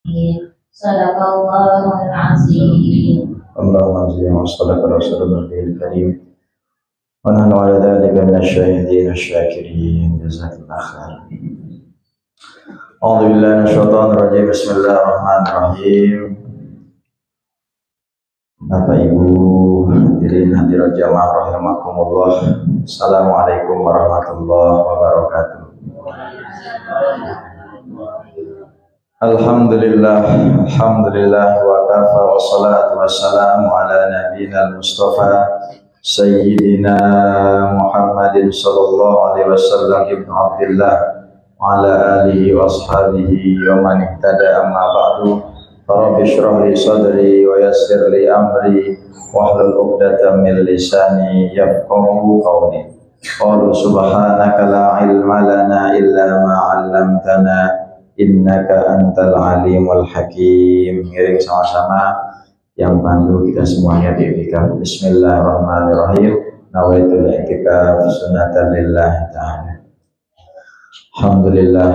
صدق الله العظيم. اللهم صل وسلم على رسول النبي الكريم ونحن على ذلك من الشاهدين الشاكرين. جزاك الله خير. أعوذ بالله من الشيطان الرجيم. بسم الله الرحمن الرحيم. Bapak Ibu hadirin hadirat jamaah rahimakumullah. Assalamualaikum warahmatullahi wabarakatuh. Alhamdulillah wa kafa wa salatu wassalamu ala nabiyina al-mustafa sayyidina Muhammadin sallallahu alaihi wasallam ibnu Abdillah wa ala alihi wa ashabihi wa man ihtada amma ba'du. Rabbi shrah li sadri wa yassir li amri wahlul 'uqdatam min lisani yafqahu qawli. Qalu subhanaka la ilma lana illa ma 'allamtana innaka antal alimul hakim. Ngiring sama-sama yang bantu kita semuanya di i'tikaf. Bismillahirrahmanirrahim. Nawaitul i'tikaf sunnatan lillahi ta'ala. Alhamdulillah,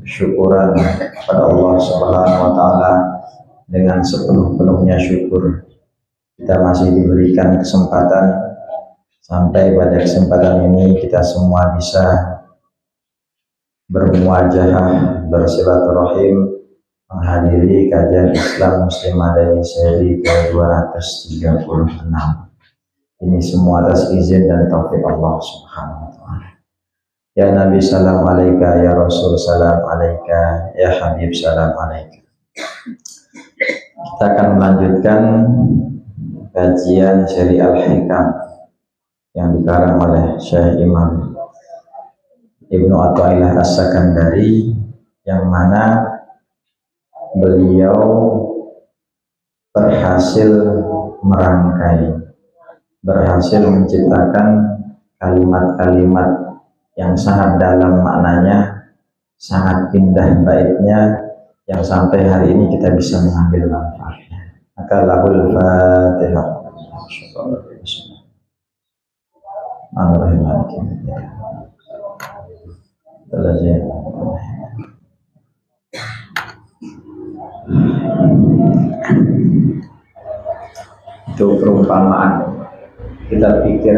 syukuran kepada Allah Subhanahu wa taala. Dengan sepenuh-penuhnya syukur kita masih diberikan kesempatan sampai pada kesempatan ini kita semua bisa bermuajahah, bersilaturahim, menghadiri kajian Islam Muslim Madani seri ke-236. Ini semua atas izin dan taufik Allah Subhanahu wa taala. Ya Nabi salam alaika, ya Rasul salam alaika, ya Habib salam alaika. Kita akan melanjutkan kajian seri Al-Hikam yang dikarang oleh Syekh Imam Ibnu Athaillah As-Sakandari, yang mana beliau berhasil merangkai, berhasil menciptakan kalimat-kalimat yang sangat dalam maknanya, sangat indah baiknya, yang sampai hari ini kita bisa mengambil manfaatnya. Maka lahul Fatihah. Itu perumpamaan. Kita pikir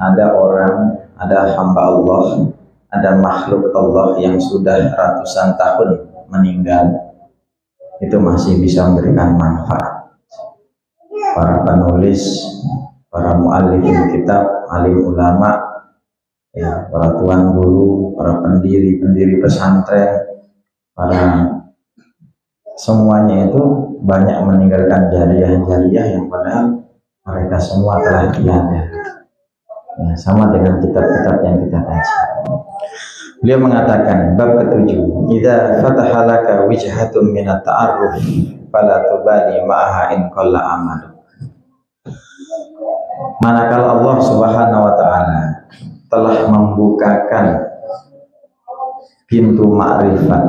ada orang, ada hamba Allah, ada makhluk Allah yang sudah ratusan tahun meninggal, itu masih bisa memberikan manfaat. Para penulis, para muallifin kitab, alim ulama, ya, para tuan guru, para pendiri pesantren, para semuanya itu banyak meninggalkan jariah-jariah yang padahal mereka semua telah tiada. Ya, sama dengan kitab-kitab yang kita kaji. Beliau mengatakan bab ke-7, idza fataha laka wijhatun min at-ta'arruf fala tubali ma'aha in qalla amal. Manakala Allah Subhanahu wa taala telah membukakan pintu ma'rifat,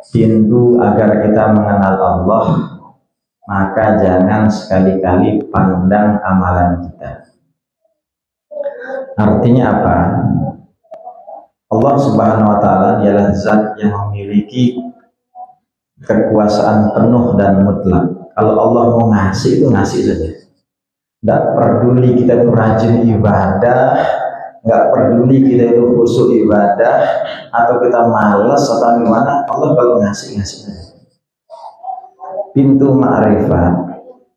pintu agar kita mengenal Allah, maka jangan sekali-kali pandang amalan kita. Artinya apa? Allah Subhanahu wa taala dialah zat yang memiliki kekuasaan penuh dan mutlak. Kalau Allah mau ngasih, itu ngasih saja. Tidak peduli kita itu rajin ibadah, nggak peduli kita itu khusyuk ibadah, atau kita malas atau gimana, Allah kalau ngasih saja. Pintu ma'rifat,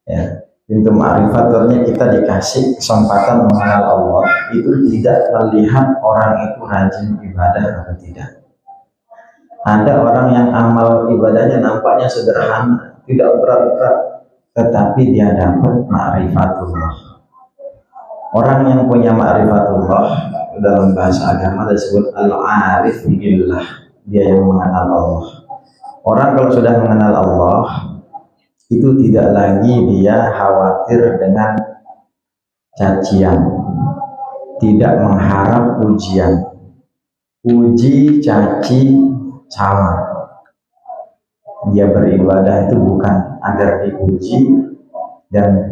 ya, pintu ma'rifat artinya kita dikasih kesempatan mengenal Allah, itu tidak melihat orang itu rajin ibadah atau tidak. Ada orang yang amal ibadahnya nampaknya sederhana, tidak berat-berat, tetapi dia dapat ma'rifatullah. Orang yang punya ma'rifatullah dalam bahasa agama disebut al-arif billah, dia yang mengenal Allah. Orang kalau sudah mengenal Allah, itu tidak lagi dia khawatir dengan cacian, tidak mengharap ujian. Uji, caci, sama. Dia beribadah itu bukan agar diuji, dan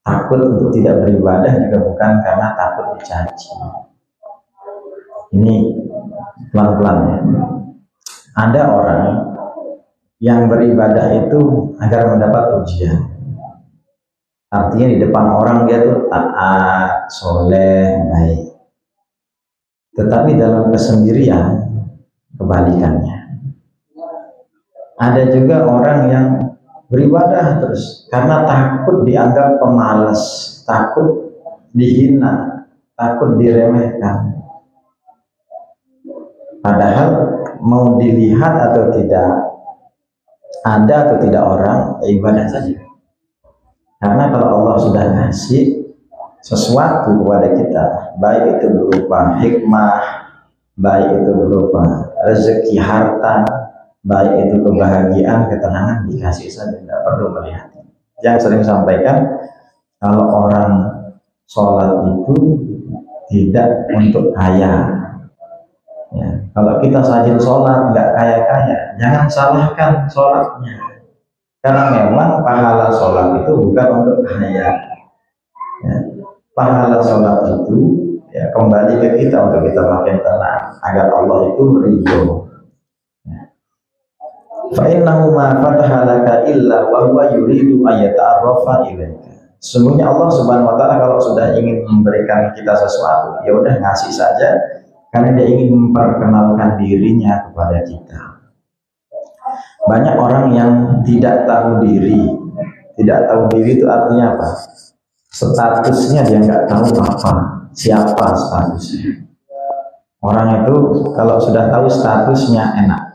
takut untuk tidak beribadah juga bukan karena takut dicaci. Ini pelan-pelan ya. Ada orang yang beribadah itu agar mendapat pujian. Artinya di depan orang dia tuh taat, soleh, baik. Tetapi dalam kesendirian kebalikannya. Ada juga orang yang beribadah terus karena takut dianggap pemalas, takut dihina, takut diremehkan. Padahal mau dilihat atau tidak, ada atau tidak orang, ibadah saja. Karena kalau Allah sudah ngasih sesuatu kepada kita, baik itu berupa hikmah, baik itu berupa rezeki harta, baik itu kebahagiaan, ketenangan, dikasih saja, tidak perlu melihat. Yang sering sampaikan, kalau orang sholat itu tidak untuk kaya. Ya, kalau kita saja sholat nggak kaya-kaya, jangan salahkan sholatnya, karena memang pahala sholat itu bukan untuk kaya. Ya, pahala sholat itu ya kembali ke kita untuk kita makin tenang agar Allah itu ridho. Fa'innahu ma fataha laka illa wa huwa yuridu ayata'arrafa ilaika. Sesungguhnya Allah Subhanahu wa taala kalau sudah ingin memberikan kita sesuatu, ya udah ngasih saja karena dia ingin memperkenalkan dirinya kepada kita. Banyak orang yang tidak tahu diri. Tidak tahu diri itu artinya apa? Statusnya dia nggak tahu apa, siapa statusnya. Orang itu kalau sudah tahu statusnya enak.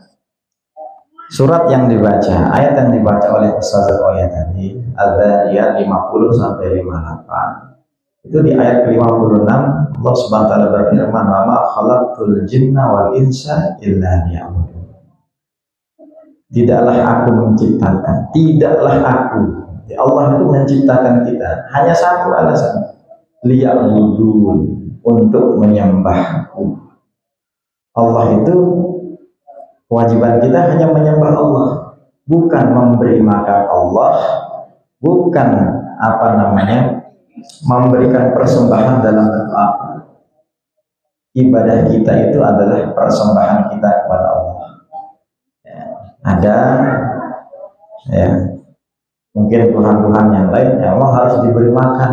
Surat yang dibaca, ayat yang dibaca oleh Ustaz Zoya tadi, Al-Dhariyat 50 sampai 58. Itu di ayat ke-56 Allah Subhanahu wa taala berfirman, "Wa ma khalaqtul jinna wal insa illa liya'budun." Tidaklah aku menciptakan, tidaklah aku. Allah itu menciptakan kita hanya satu alasan, liya'budun, untuk menyembahku. Allah itu kewajiban kita hanya menyembah Allah, bukan memberi makan Allah, bukan memberikan persembahan dalam bentuk apa. Ibadah kita itu adalah persembahan kita kepada Allah. Ya, ada ya mungkin Tuhan-Tuhan yang lain ya Allah harus diberi makan.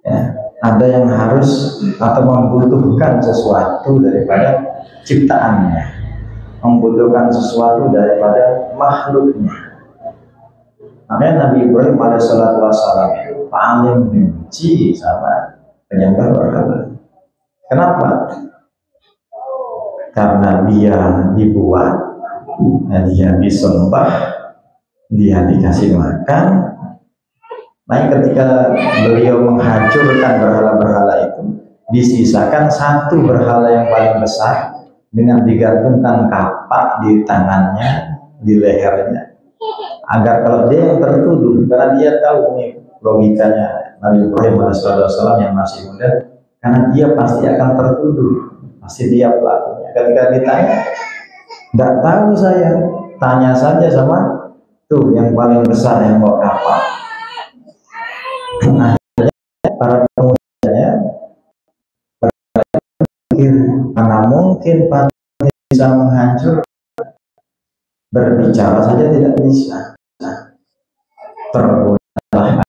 Ya, ada yang harus atau membutuhkan sesuatu daripada ciptaannya, membutuhkan sesuatu daripada makhluknya. Makanya Nabi Ibrahim alaihissalatu wassalam itu paling benci sama penyembah berhala. Kenapa? Karena dia dibuat, dia disembah, dia dikasih makan. Nah, ketika beliau menghancurkan berhala-berhala itu, disisakan satu berhala yang paling besar dengan digantungkan kapak di tangannya, di lehernya, agar kalau dia yang tertuduh, karena dia tahu nih logikanya Nabi Ibrahim alaihissalam yang masih muda, karena dia pasti akan tertuduh, pasti dia pelakunya. Ketika ditanya, nggak tahu saya, tanya saja sama tuh yang paling besar yang bawa kapak. Para pengusirnya berpikir, mana mungkin pasti bisa menghancur, berbicara saja tidak bisa. Tergodalah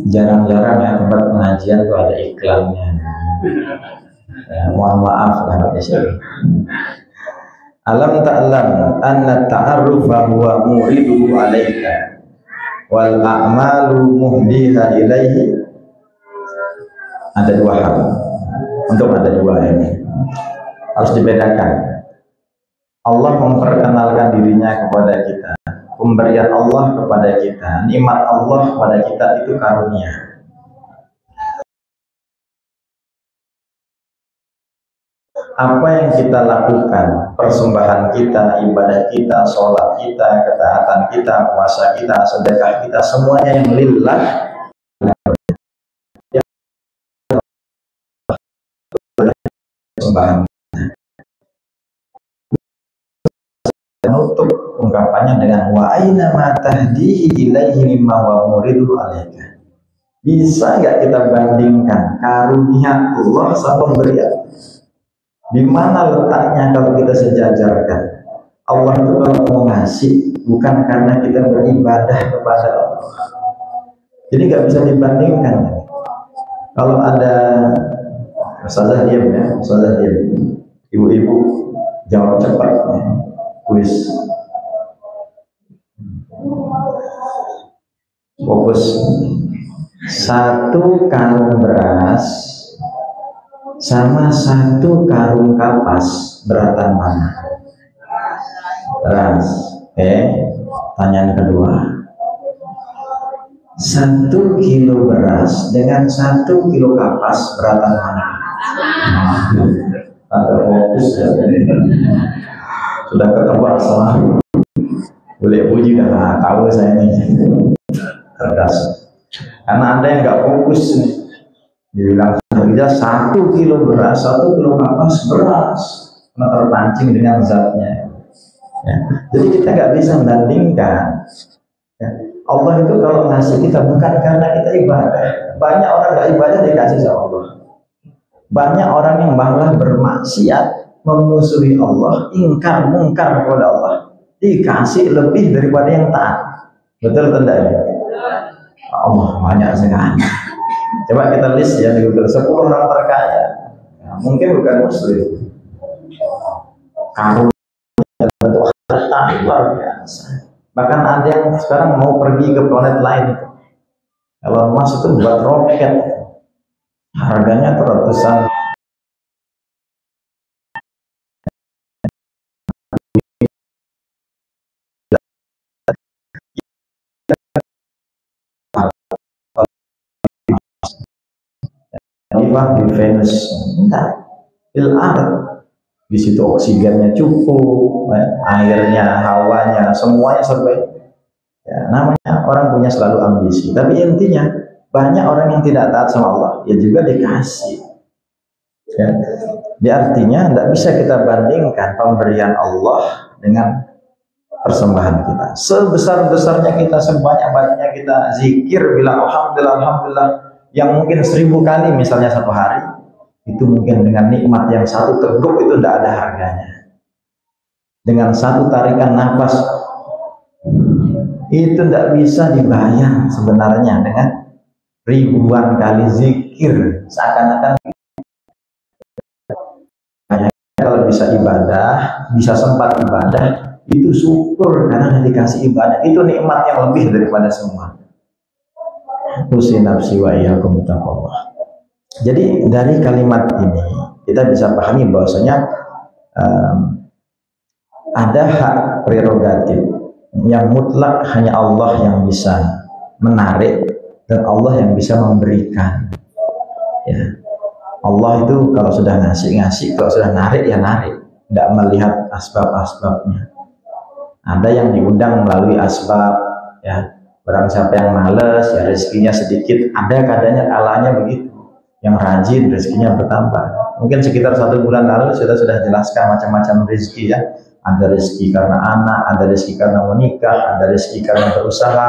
jarang-jarang ya tempat pengajian tuh ada iklannya. Ya, mohon maaf lah di sini. Alam ta'lam anna ta'arrufa huwa muridu 'alaika wal a'malu muhdiha ilaihi. Ada dua hal. Untuk ada dua ini harus dibedakan. Allah memperkenalkan dirinya kepada kita. Pemberian Allah kepada kita, nikmat Allah kepada kita itu karunia. Apa yang kita lakukan, persembahan kita, ibadah kita, sholat kita, ketaatan kita, puasa kita, sedekah kita, semuanya yang lillah, persembahan. Menutup ungkapannya dengan wa aina ma tahdihi ilaihi mimma wa muridu alaika. Bisa nggak kita bandingkan karunia Allah sama pemberian? Di mana letaknya kalau kita sejajarkan? Allah itu kalau mau ngasih bukan karena kita beribadah kepada Allah. Jadi nggak bisa dibandingkan. Kalau ada ustazah diam ya, ustazah diam. Ibu-ibu jawab cepat ya. Kuis. Fokus. 1 karung beras sama 1 karung kapas beratan mana? Beras. Oke. Pertanyaan kedua. 1 kilo beras dengan 1 kilo kapas beratan mana? Ada fokus ya. Sudah ketebak salah. Boleh puji dah tahu saya ini cerdas. Karena ada yang nggak fokus nih. Dibilang saja 1 kilo beras, 1 kilo kapas beras, karena terpancing dengan zatnya. Ya. Jadi kita nggak bisa membandingkan. Ya. Allah itu kalau ngasih kita bukan karena kita ibadah. Banyak orang nggak ibadah dikasih sama Allah. Banyak orang yang malah bermaksiat, memusuhi Allah, ingkar mungkar kepada Allah, dikasih lebih daripada yang taat. Betul atau tidak ya? Allah banyak sekali. Coba kita list ya di Google 10 orang terkaya. Nah, mungkin bukan muslim. Karunia bentuk harta luar biasa. Bahkan ada yang sekarang mau pergi ke planet lain. Elon Musk itu buat roket, harganya ratusan. Di Venus, enggak, di situ oksigennya cukup, airnya, hawanya, semuanya serba. Ya, namanya orang punya selalu ambisi. Tapi intinya banyak orang yang tidak taat sama Allah, ya juga dikasih. Ya, di artinya tidak bisa kita bandingkan pemberian Allah dengan persembahan kita. Sebesar-besarnya kita, sebanyak-banyaknya kita zikir, bilang alhamdulillah, alhamdulillah, yang mungkin 1000 kali misalnya satu hari, itu mungkin dengan nikmat yang 1 teguk itu tidak ada harganya. Dengan 1 tarikan nafas itu tidak bisa dibayar sebenarnya dengan ribuan kali zikir. Seakan-akan kalau bisa ibadah, bisa sempat ibadah, itu syukur karena dikasih ibadah. Itu nikmat yang lebih daripada semua. Usi nafsi wa iyyakum taqwallah. Jadi dari kalimat ini kita bisa pahami bahwasanya ada hak prerogatif yang mutlak hanya Allah yang bisa menarik dan Allah yang bisa memberikan. Ya. Allah itu kalau sudah ngasih, kalau sudah narik ya narik, tidak melihat asbab-asbabnya. Ada yang diundang melalui asbab, ya. Barang siapa yang males, ya rezekinya sedikit. Ada kadanya kalanya begitu. Yang rajin rezekinya bertambah. Mungkin sekitar 1 bulan lalu sudah jelaskan macam-macam rezeki ya. Ada rezeki karena anak, ada rezeki karena menikah, ada rezeki karena berusaha,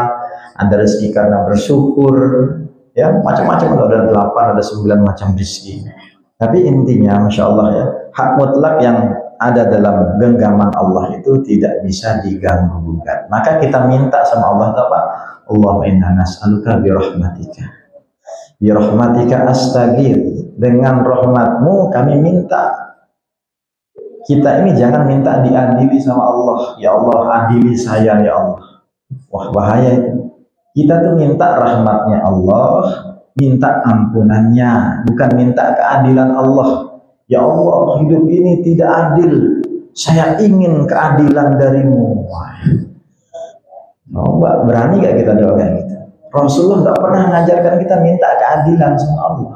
ada rezeki karena bersyukur, ya macam-macam. Ada 8, ada 9 macam rezeki. Tapi intinya, masya Allah ya, hak mutlak yang ada dalam genggaman Allah itu tidak bisa diganggu-gugat. Maka kita minta sama Allah apa? Allahumma inna nas'aluka birahmatika. Birahmatika astaghir. Dengan rahmatmu kami minta. Kita ini jangan minta diadili sama Allah. Ya Allah, adili saya ya Allah. Wah, bahaya itu. Kita tuh minta rahmatnya Allah, minta ampunannya, bukan minta keadilan Allah. Ya Allah, hidup ini tidak adil. Saya ingin keadilan darimu. Oh, berani gak kita doa kayak gitu? Rasulullah tidak pernah mengajarkan kita minta keadilan sama Allah.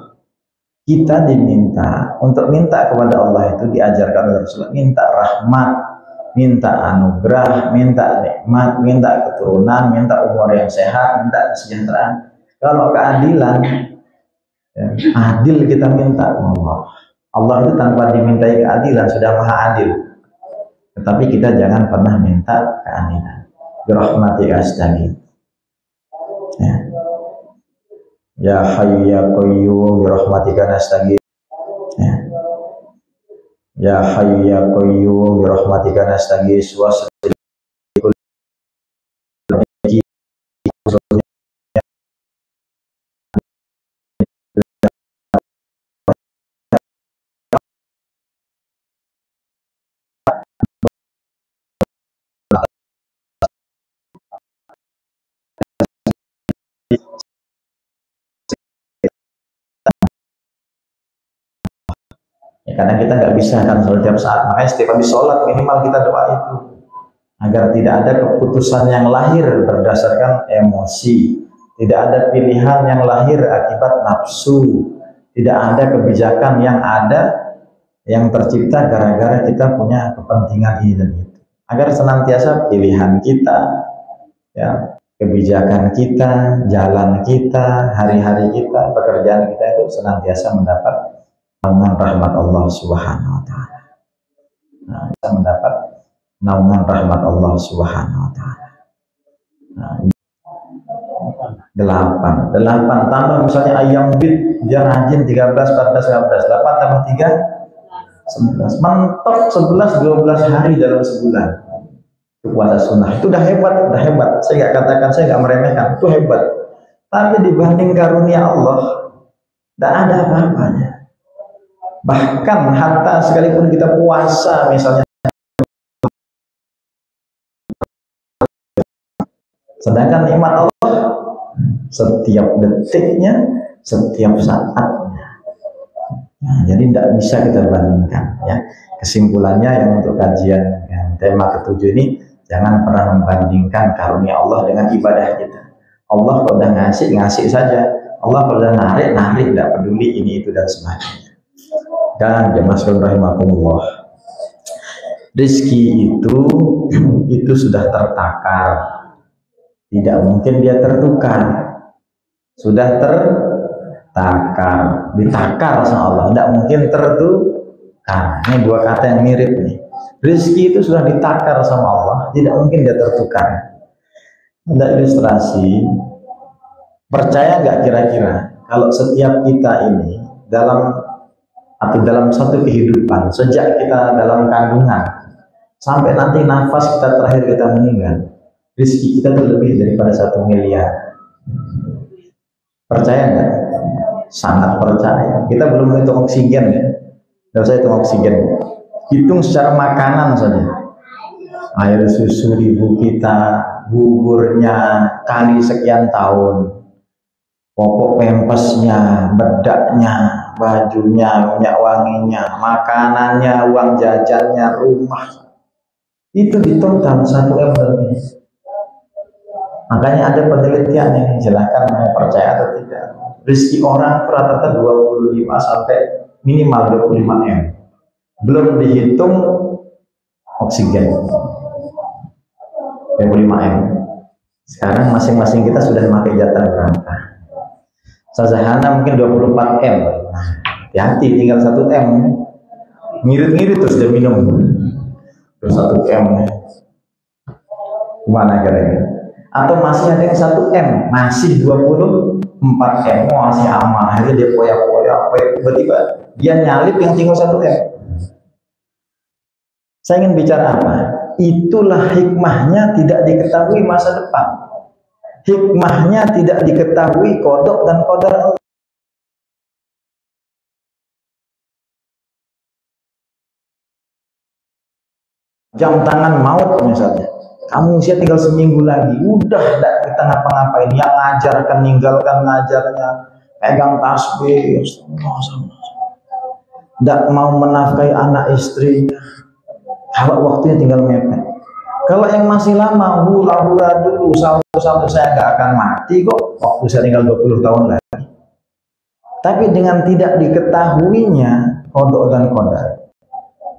Kita diminta untuk minta kepada Allah itu diajarkan oleh Rasulullah, minta rahmat, minta anugerah, minta nikmat, minta keturunan, minta umur yang sehat, minta kesejahteraan. Kalau keadilan, ya, adil kita minta Allah. Allah itu tanpa dimintai keadilan sudah maha adil. Tetapi kita jangan pernah minta keadilan. Birahmatika astaghits. Ya. Ya Hayyu ya Qayyum birahmatika nastaghits. Ya. Ya Hayyu ya Qayyum birahmatika nastaghits wasrif ya, karena kita nggak bisa kan setiap saat, makanya setiap habis sholat minimal kita doa itu agar tidak ada keputusan yang lahir berdasarkan emosi, tidak ada pilihan yang lahir akibat nafsu, tidak ada kebijakan yang tercipta gara-gara kita punya kepentingan ini dan itu, agar senantiasa pilihan kita, ya, kebijakan kita, jalan kita, hari-hari kita, pekerjaan kita itu senantiasa mendapat naungan rahmat Allah Subhanahu wa taala. Nah, kita mendapat naungan rahmat Allah Subhanahu wa taala. Nah, 8 tambah misalnya ayam bid, dia rajin 13, 14, 15, 8 tambah 3 11, mentok 11 12 hari dalam sebulan. Itu puasa sunnah, itu udah hebat. Saya nggak katakan, saya nggak meremehkan, itu hebat. Tapi dibanding karunia Allah, tidak ada apa-apanya. Bahkan hatta sekalipun kita puasa misalnya, sedangkan nikmat Allah setiap detiknya, setiap saatnya. Nah, jadi tidak bisa kita bandingkan, ya. Kesimpulannya yang untuk kajian yang tema ke-7 ini, jangan pernah membandingkan karunia Allah dengan ibadah kita. Allah kalau udah ngasih saja. Allah kalau udah narik, tidak peduli ini itu dan sebagainya. Dan jemaah rahimakumullah, rezeki itu sudah tertakar, tidak mungkin dia tertukar. Sudah tertakar, ditakar sama Allah, tidak mungkin tertukar. Ini dua kata yang mirip nih. Rezeki itu sudah ditakar sama Allah, tidak mungkin dia tertukar. Ada ilustrasi, percaya nggak kira-kira kalau setiap kita ini dalam satu kehidupan, sejak kita dalam kandungan sampai nanti nafas kita terakhir kita meninggal, rezeki kita itu lebih daripada 1 miliar. Percaya nggak? Sangat percaya. Kita belum menghitung oksigen, ya. Tidak usah hitung oksigen. Hitung secara makanan saja. Air susu ibu kita, buburnya kali sekian tahun, popok pempesnya, bedaknya, bajunya, minyak wanginya, makanannya, uang jajannya, rumah, itu di total 1 M lebih. Makanya ada penelitian yang menjelaskan mau percaya atau tidak. Rezeki orang rata-rata 25 sampai minimal 25 M. Belum dihitung oksigen. 25 M. Sekarang masing-masing kita sudah memakai jatah berapa? Sazahana mungkin 24 M. Hati-hati, tinggal 1 M. Ngirit-ngirit terus dia minum. Terus 1 M. Gimana kira-kira? Atau masih ada yang 1 M, masih 24 M, masih aman. Akhirnya dia poya-poya, tiba-tiba dia nyalip yang tinggal 1 M. Saya ingin bicara apa? Itulah hikmahnya tidak diketahui masa depan. Hikmahnya tidak diketahui kodok dan qadar Allah. Jam tangan maut misalnya, kamu usia tinggal seminggu lagi, udah tidak kita ngapa-ngapain, yang ngajarkan meninggalkan ngajarnya, pegang tasbih, tidak mau menafkahi anak istrinya, kalau waktunya tinggal mepet. Kalau yang masih lama, hura-hura dulu, satu saya nggak akan mati kok, waktu saya tinggal 20 tahun lagi. Tapi dengan tidak diketahuinya kodok dan qadar,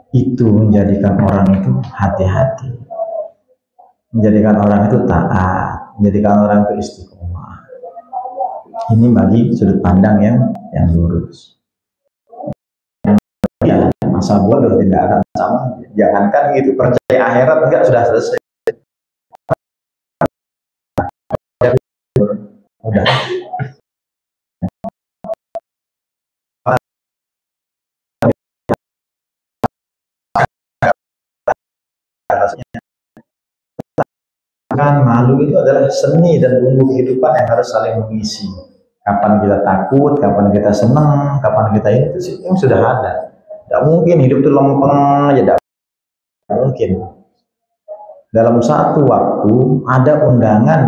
itu menjadikan orang itu hati-hati, menjadikan orang itu taat, menjadikan orang itu istiqomah. Ini bagi sudut pandang yang lurus. masa bodoh tidak akan sama. Jangankan gitu, percaya akhirat enggak, sudah selesai. Udah. Kan malu itu adalah seni dan bumbu kehidupan yang harus saling mengisi. Kapan kita takut, kapan kita senang, kapan kita itu sih yang sudah ada. Tidak mungkin hidup itu lempeng aja, tidak mungkin. Dalam satu waktu ada undangan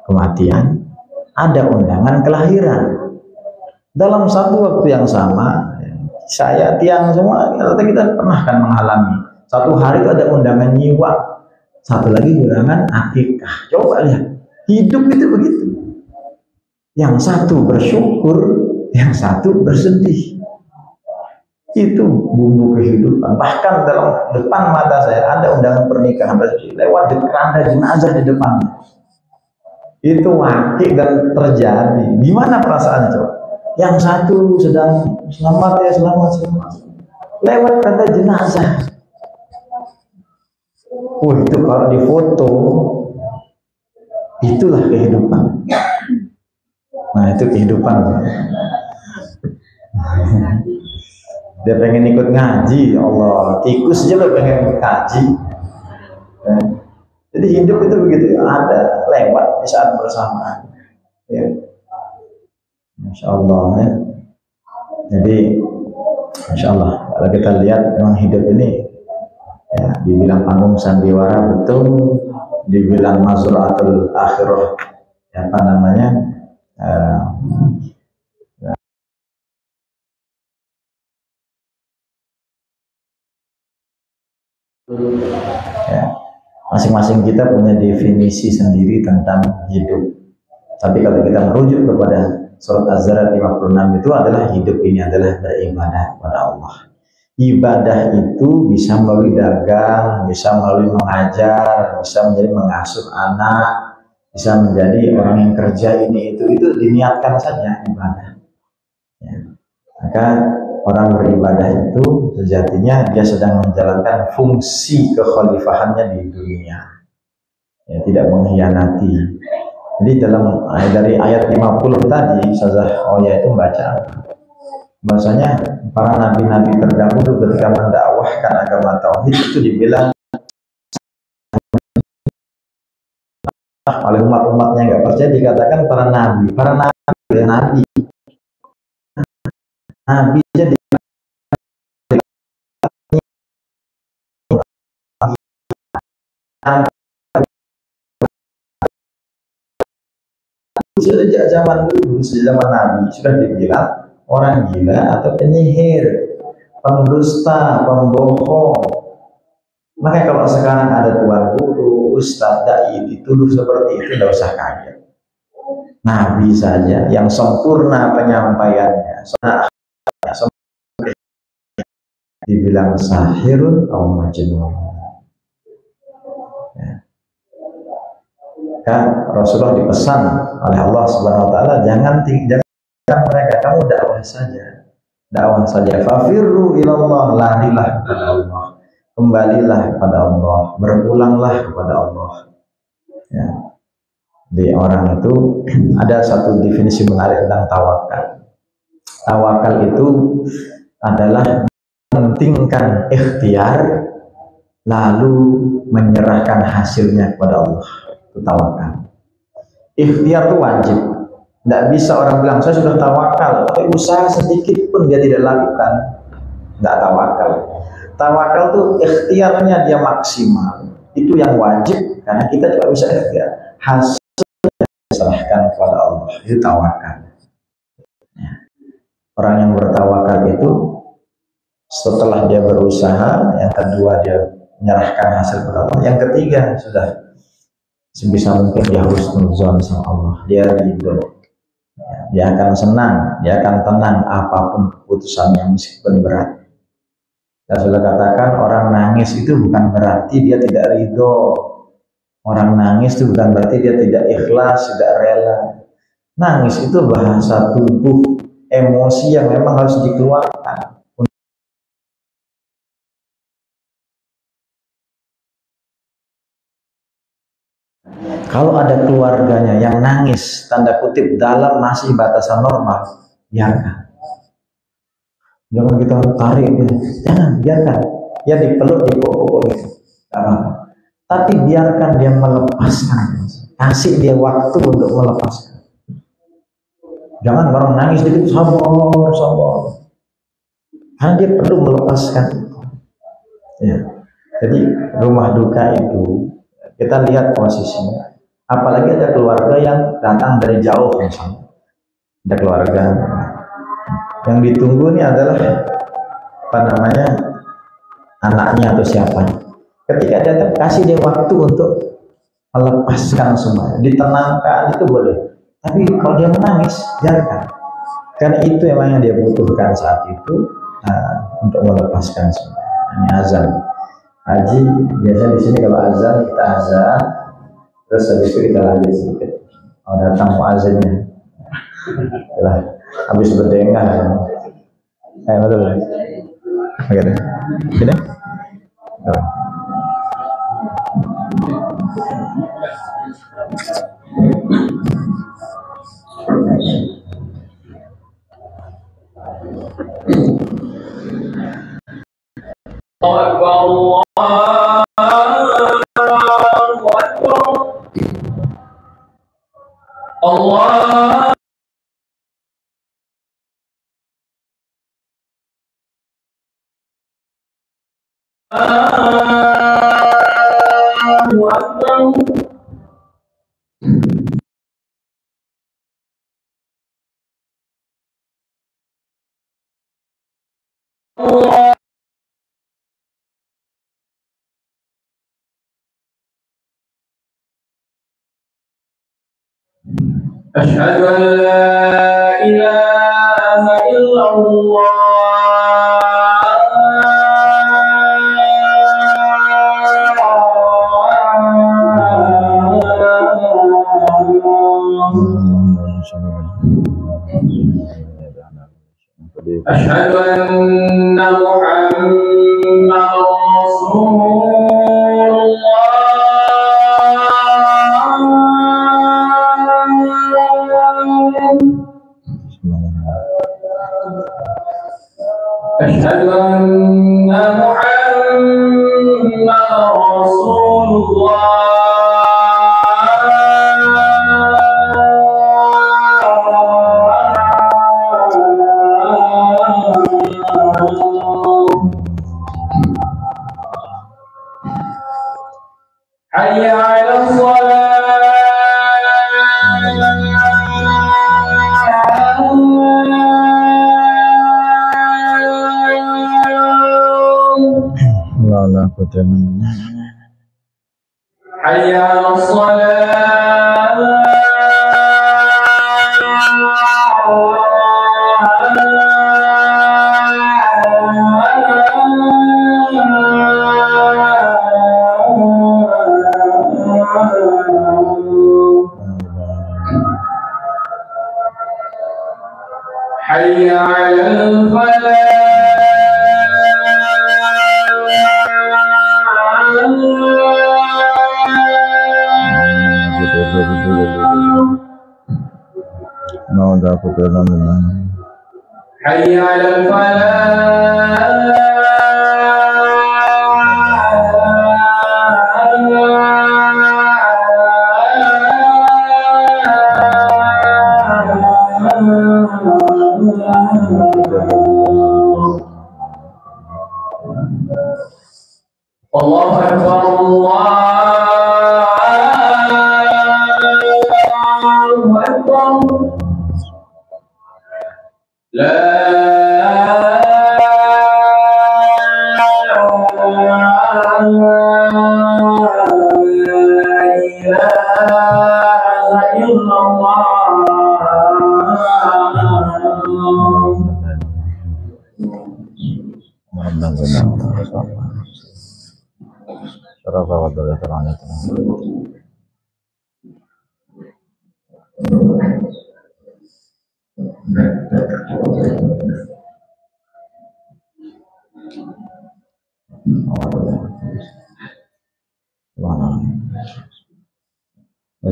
kematian, ada undangan kelahiran. Dalam satu waktu yang sama, saya, tiang semua, kita pernah kan mengalami. Satu hari itu ada undangan nyiwa, satu lagi undangan akikah. Coba lihat, hidup itu begitu. Yang satu bersyukur, yang satu bersedih. Itu bumbu kehidupan. Bahkan dalam depan mata saya ada undangan pernikahan, lewat di keranda jenazah di depannya. Itu wakil dan terjadi. Gimana perasaannya coba? Yang satu sedang selamat ya, selamat. Lewat keranda jenazah. Itu kalau difoto, itulah kehidupan. Nah, itu kehidupan. Dia pengen ikut ngaji, ya Allah, tikus aja lo pengen ikut ngaji. Jadi hidup itu begitu, ada lewat di saat bersamaan. Ya. Masya Allah ya. Jadi, Masya Allah, kalau kita lihat memang hidup ini, ya, dibilang panggung sandiwara betul, dibilang mazra'atul akhirah, apa namanya? Ya, masing-masing kita punya definisi sendiri tentang hidup. Tapi kalau kita merujuk kepada surat Az-Zariyat 56 itu adalah hidup ini adalah beribadah kepada Allah. Ibadah itu bisa melalui dagang, bisa melalui mengajar, bisa menjadi mengasuh anak, bisa menjadi orang yang kerja ini itu diniatkan saja ibadah. Ya. Maka orang beribadah itu sejatinya dia sedang menjalankan fungsi kekhalifahannya di dunia. Ya, tidak mengkhianati. Jadi dari ayat 50 tadi Ustazah Oya itu membaca bahwasanya para nabi-nabi terdahulu ketika mendakwahkan agama tauhid itu dibilang oleh umat-umatnya nggak percaya, dikatakan para nabi jadi sejak zaman dulu, sejak zaman Nabi sudah dibilang orang gila atau penyihir, pendusta, pembohong. Makanya kalau sekarang ada tuan guru, ustadz, dai dituduh seperti itu, tidak usah kaget. Nabi saja yang sempurna penyampaiannya, dibilang sahirun atau majnun. Kan Rasulullah dipesan oleh Allah Subhanahu wa taala, jangan mereka, kamu dakwah saja. Fafirru ilallah, larilah kepada Allah, kembalilah kepada Allah, berpulanglah kepada Allah. Ya. Di orang itu ada satu definisi menarik tentang tawakal. Tawakal itu adalah mementingkan ikhtiar lalu menyerahkan hasilnya kepada Allah. Tawakal. Ikhtiar itu wajib. Tidak bisa orang bilang saya sudah tawakal, tapi usaha sedikit pun dia tidak lakukan, tidak tawakal. Tawakal itu ikhtiarnya dia maksimal. Itu yang wajib karena kita juga bisa ikhtiar. Hasilnya diserahkan kepada Allah. Itu tawakal. Ya. Orang yang bertawakal itu setelah dia berusaha, yang kedua dia menyerahkan hasil kepada Allah, yang ketiga sudah sebisa mungkin dia husnuzon sama Allah, dia ridho, dia akan senang, dia akan tenang apapun keputusannya meskipun berat. Saya sudah katakan orang nangis itu bukan berarti dia tidak ridho, orang nangis itu bukan berarti dia tidak ikhlas, tidak rela. Nangis itu bahasa tubuh, emosi yang memang harus dikeluarkan. Kalau ada keluarganya yang nangis, tanda kutip dalam masih batasan normal, biarkan. Jangan kita tarik gitu. Jangan, biarkan. Ya dipeluk, dipukul gitu. Tapi biarkan dia melepaskan. Kasih dia waktu untuk melepaskan. Jangan orang nangis dikit, sabar, sabar. Karena dia perlu melepaskan. Ya. Jadi rumah duka itu kita lihat posisinya. Apalagi ada keluarga yang datang dari jauh misalnya. Ada keluarga yang ditunggu ini adalah apa namanya, anaknya atau siapa. Ketika datang, kasih dia waktu untuk melepaskan semuanya, ditenangkan, itu boleh. Tapi kalau dia menangis, biarkan, karena itu emang yang dia butuhkan saat itu, untuk melepaskan semuanya. Ini azan. Haji biasanya di sini kalau azan kita azan, terus habis itu kita lanjut sedikit. Oh, datang muazzinnya. Habis berdengah ya. Betul ya. Oke deh. Gini. Oh. Allah أشهد أن لا إله إلا أشهد أن محمدا رسول أشهد أن محمدا رسول حي على حي على حي على حي على الله أكبر الله أكبر لا إله إلا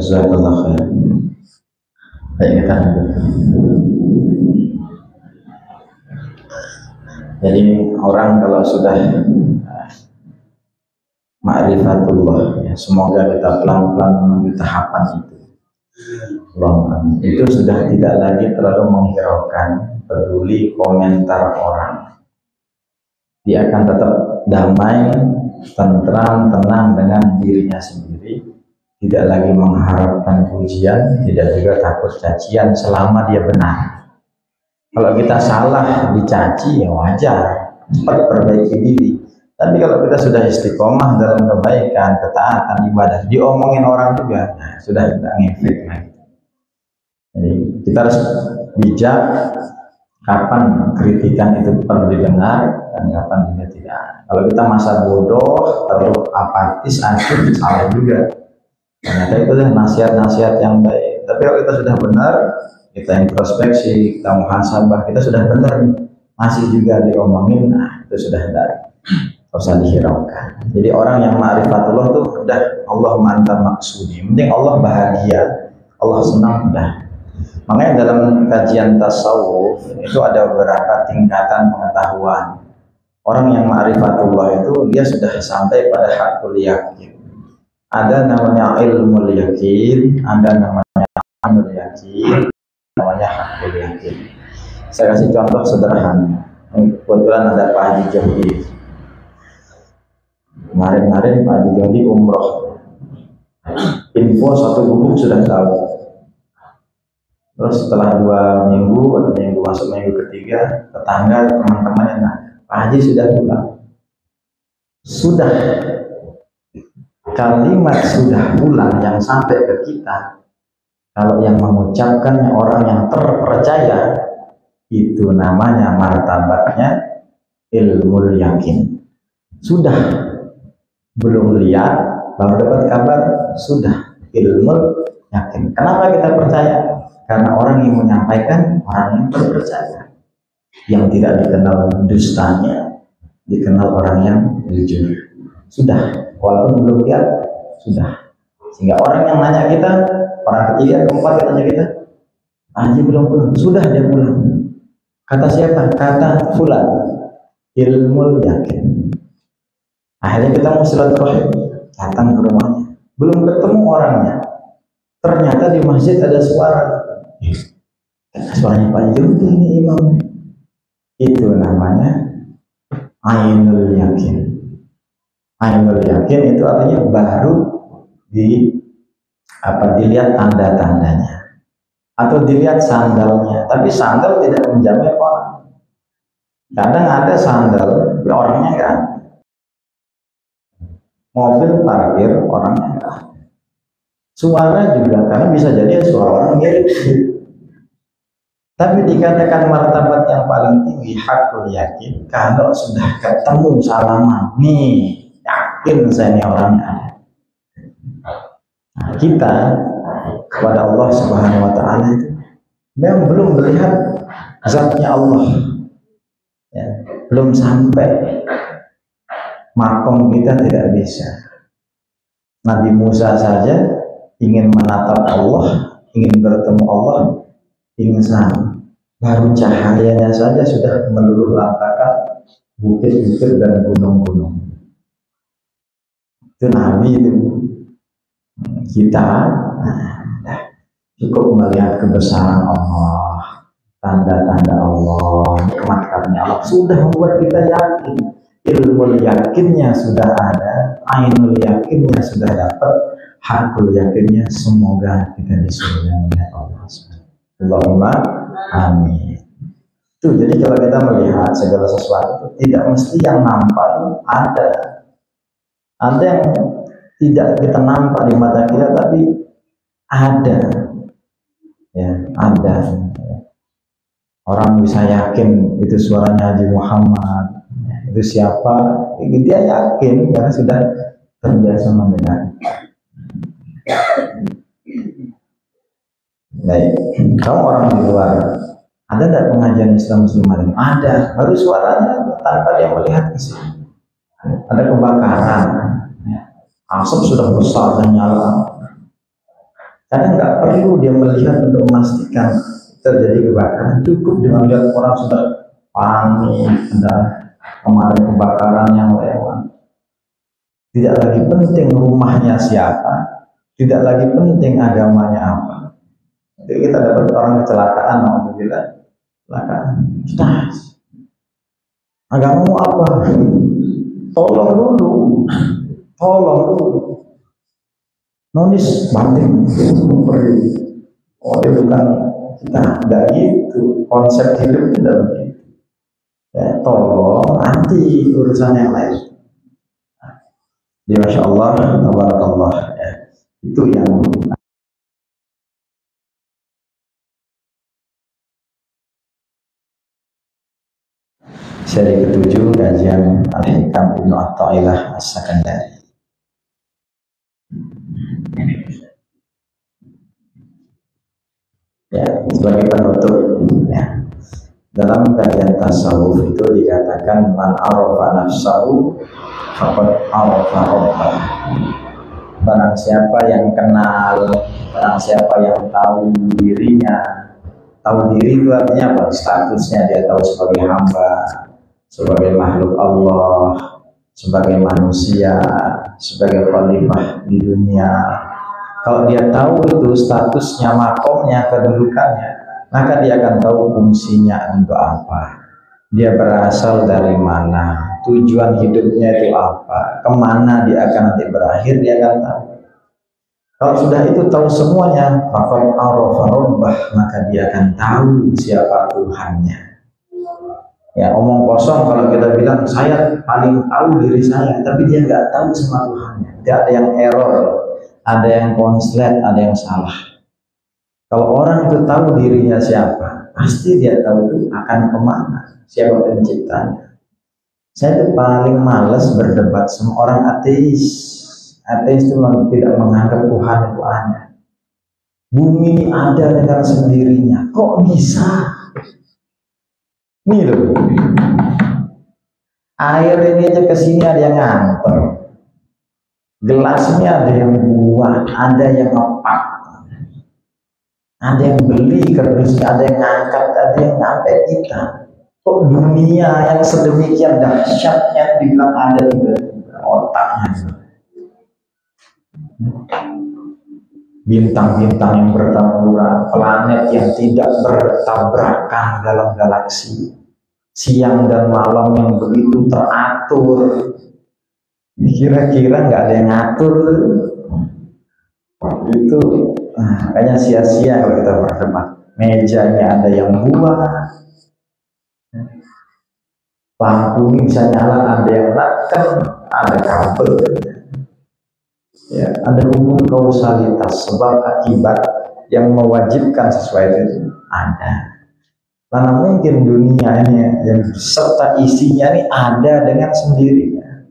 Jazakallah khair. Baik, kita lanjut. Jadi orang kalau sudah ma'rifatullah, ya, semoga kita pelan-pelan menuju tahapan itu. Itu sudah tidak lagi terlalu menghiraukan, peduli komentar orang. Dia akan tetap damai, tentram, tenang dengan dirinya sendiri, tidak lagi mengharapkan pujian, tidak juga takut cacian selama dia benar. Kalau kita salah dicaci ya wajar, cepat perbaiki diri. Tapi kalau kita sudah istiqomah dalam kebaikan, ketaatan, ibadah, diomongin orang juga, nah, sudah tidak ngefek lagi. Jadi kita harus bijak kapan kritikan itu perlu didengar dan kapan juga tidak. Kalau kita masa bodoh, terlalu apatis, acuh, salah juga. Ternyata itu adalah nasihat-nasihat yang baik. Tapi kalau kita sudah benar, kita introspeksi, kita muhasabah, kita sudah benar, masih juga diomongin, nah itu sudah tidak usah dihiraukan. Jadi orang yang ma'rifatullah itu udah Allah mantap maksudi, penting Allah bahagia, Allah senang, udah. Makanya dalam kajian tasawuf itu ada beberapa tingkatan pengetahuan. Orang yang ma'rifatullah itu dia sudah sampai pada hakul yakin. Ada namanya ilmu yakin, ada namanya amal yakin, namanya hakul yakin. Saya kasih contoh sederhana. Kebetulan ada Pak Haji Johdi. Kemarin Pak Haji Johdi umroh. Info satu gubuk sudah tahu. Terus setelah 2 minggu atau minggu masuk minggu ketiga, tetangga teman-temannya, nah Pak Haji sudah pulang. Sudah kalimat sudah pulang yang sampai ke kita, kalau yang mengucapkannya orang yang terpercaya, itu namanya martabatnya ilmu yakin. Sudah belum lihat baru dapat kabar, sudah ilmu yakin. Kenapa kita percaya? Karena orang yang menyampaikan orang yang terpercaya, yang tidak dikenal dustanya, dikenal orang yang jujur. Sudah, walaupun belum lihat, sudah. Sehingga orang yang nanya kita, orang ketiga, keempat yang nanya kita, Haji belum pulang, sudah dia pulang. Kata siapa? Kata fulan, ilmu yakin. Akhirnya kita mau silaturahim, datang ke rumahnya, belum ketemu orangnya. Ternyata di masjid ada suara. Suaranya Pak Judi ini imam. Itu namanya ainul yakin. Ainul yakin itu artinya baru dilihat tanda-tandanya atau dilihat sandalnya. Tapi sandal tidak menjamin orang. Kadang ada sandal orangnya enggak. Mobil parkir orangnya enggak. Suara juga, karena bisa jadi suara orang mirip. Tapi dikatakan martabat yang paling tinggi hakul yakin, kalau sudah ketemu salaman, nih yakin saya ini orangnya. Nah, kita kepada Allah Subhanahu Wa Taala itu memang belum melihat zatnya Allah, ya, belum sampai makom kita tidak bisa. Nabi Musa saja ingin menatap Allah, ingin bertemu Allah, ingin sama. Baru cahayanya saja sudah meluluh lantakan bukit-bukit dan gunung-gunung. Itu Nabi itu. Kita cukup melihat kebesaran Allah, tanda-tanda Allah, nikmat karunia Allah sudah membuat kita yakin. Ilmu yakinnya sudah ada, ainul yakinnya sudah dapat, hakul yakinnya semoga kita disuruh oleh Allah. Allahumma amin. Itu jadi kalau kita melihat segala sesuatu tidak mesti yang nampak ada. Ada yang tidak kita nampak di mata kita tapi ada. Ya, ada. Orang bisa yakin itu suaranya Haji Muhammad. Itu siapa? Dia yakin karena sudah terbiasa mendengar. Baik, kamu orang di luar, ada tidak pengajian Islam Muslim? Ada, baru suaranya tanpa dia melihat isi. Ada kebakaran, asap sudah besar dan nyala. Karena nggak perlu dia melihat untuk memastikan terjadi kebakaran, cukup dengan lihat orang sudah panik, ada kemarin kebakaran yang lewat. Tidak lagi penting rumahnya siapa, tidak lagi penting agamanya apa. Jadi kita dapat orang kecelakaan, alhamdulillah, kecelakaan. Agamamu apa? Tolong dulu, tolong dulu. Nonis batin, oh itu kan kita tidak gitu, konsep hidup tidak begitu. Ya, tolong nanti urusan yang lain. Di Masya Allah, tabarakallah, ya. Itu yang seri ke-7 kajian Al-Hikam Ibnu Atta'ilah As-Sakandari. Ya, sebagai penutup, ya, dalam kajian tasawuf itu dikatakan man arafa nafsahu faqad arafa rabbah. Barang siapa yang kenal, barang siapa yang tahu dirinya. Tahu diri itu artinya apa? Statusnya dia tahu sebagai hamba, sebagai makhluk Allah, sebagai manusia, sebagai khalifah di dunia. Kalau dia tahu itu statusnya, makomnya, kedudukannya, maka dia akan tahu fungsinya untuk apa. Dia berasal dari mana, tujuan hidupnya itu apa, kemana dia akan nanti berakhir, dia akan tahu. Kalau sudah itu tahu semuanya, faqad arafa rabbah, maka dia akan tahu siapa Tuhannya. Ya, omong kosong kalau kita bilang saya paling tahu diri saya, tapi dia nggak tahu sama Tuhannya. Dia ada yang error, ada yang konslet, ada yang salah. Kalau orang itu tahu dirinya siapa, pasti dia tahu itu akan kemana, siapa penciptanya. Saya itu paling males berdebat sama orang ateis. Ateis itu tidak menganggap Tuhan itu ada. Bumi ini ada dengan sendirinya. Kok bisa? Nih loh. Air ini aja kesini ada yang nganter. Gelasnya ada yang buat, ada yang ngepak. Ada yang beli kardusnya, ada yang ngangkat, ada yang nyampe kita. Kok dunia yang sedemikian dahsyatnya dibilang ada di otaknya. Bintang-bintang yang bertaburan, planet yang tidak bertabrakan dalam galaksi, siang dan malam yang begitu teratur. Kira-kira nggak ada yang ngatur itu, kayaknya sia-sia kalau kita berdebat. Mejanya ada yang buat, lampu ini bisa nyala, ada yang tekan, ada kabel. Ya, ada hukum kausalitas, sebab akibat yang mewajibkan sesuai itu ada. Karena mungkin dunia ini yang serta isinya ini ada dengan sendirinya.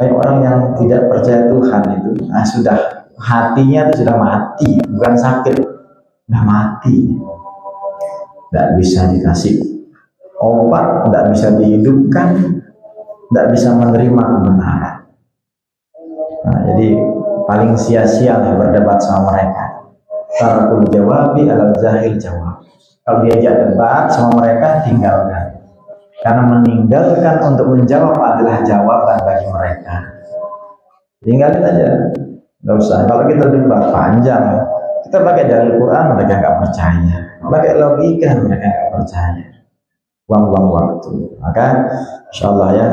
Banyak orang yang tidak percaya Tuhan itu, sudah hatinya itu sudah mati, bukan sakit, sudah mati. Tidak bisa dikasih obat, tidak bisa dihidupkan, tidak bisa menerima kebenaran. Nah, jadi paling sia-sia lah berdebat sama mereka. Tarkul jawabi alal jahil jawab. Kalau diajak debat sama mereka, tinggalkan. Karena meninggalkan untuk menjawab adalah jawaban bagi mereka. Tinggalin aja, nggak usah. Kalau kita debat panjang, kita pakai dari Quran, mereka nggak percaya. Pakai logika, mereka nggak percaya. Buang-buang waktu. Maka, insyaallah ya,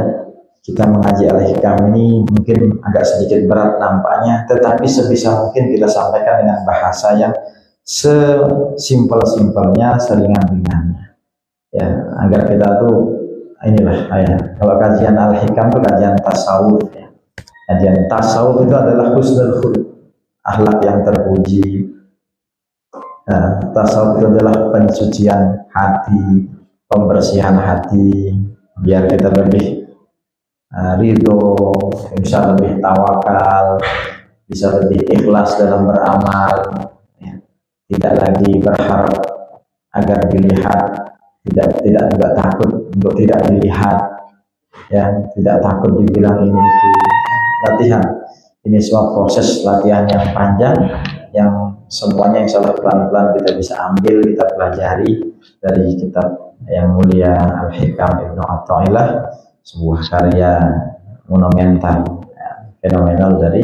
kita mengaji Al-Hikam ini mungkin agak sedikit berat nampaknya, tetapi sebisa mungkin kita sampaikan dengan bahasa yang sesimpel-simpelnya, seringan-ringannya. Ya, agar kita tuh inilah ya. Kalau kajian Al-Hikam itu kajian tasawuf ya. Kajian tasawuf itu adalah husnul khuluq, akhlak yang terpuji. Nah, tasawuf itu adalah pensucian hati, pembersihan hati, biar kita lebih ridho, bisa lebih tawakal, bisa lebih ikhlas dalam beramal, ya. Tidak lagi berharap agar dilihat, tidak juga takut untuk tidak dilihat, ya, tidak takut dibilang ini itu. Latihan, ini semua proses latihan yang panjang yang semuanya insya Allah pelan-pelan kita bisa ambil, kita pelajari dari kitab yang mulia Al-Hikam Ibnu Athaillah, sebuah karya monumental, fenomenal dari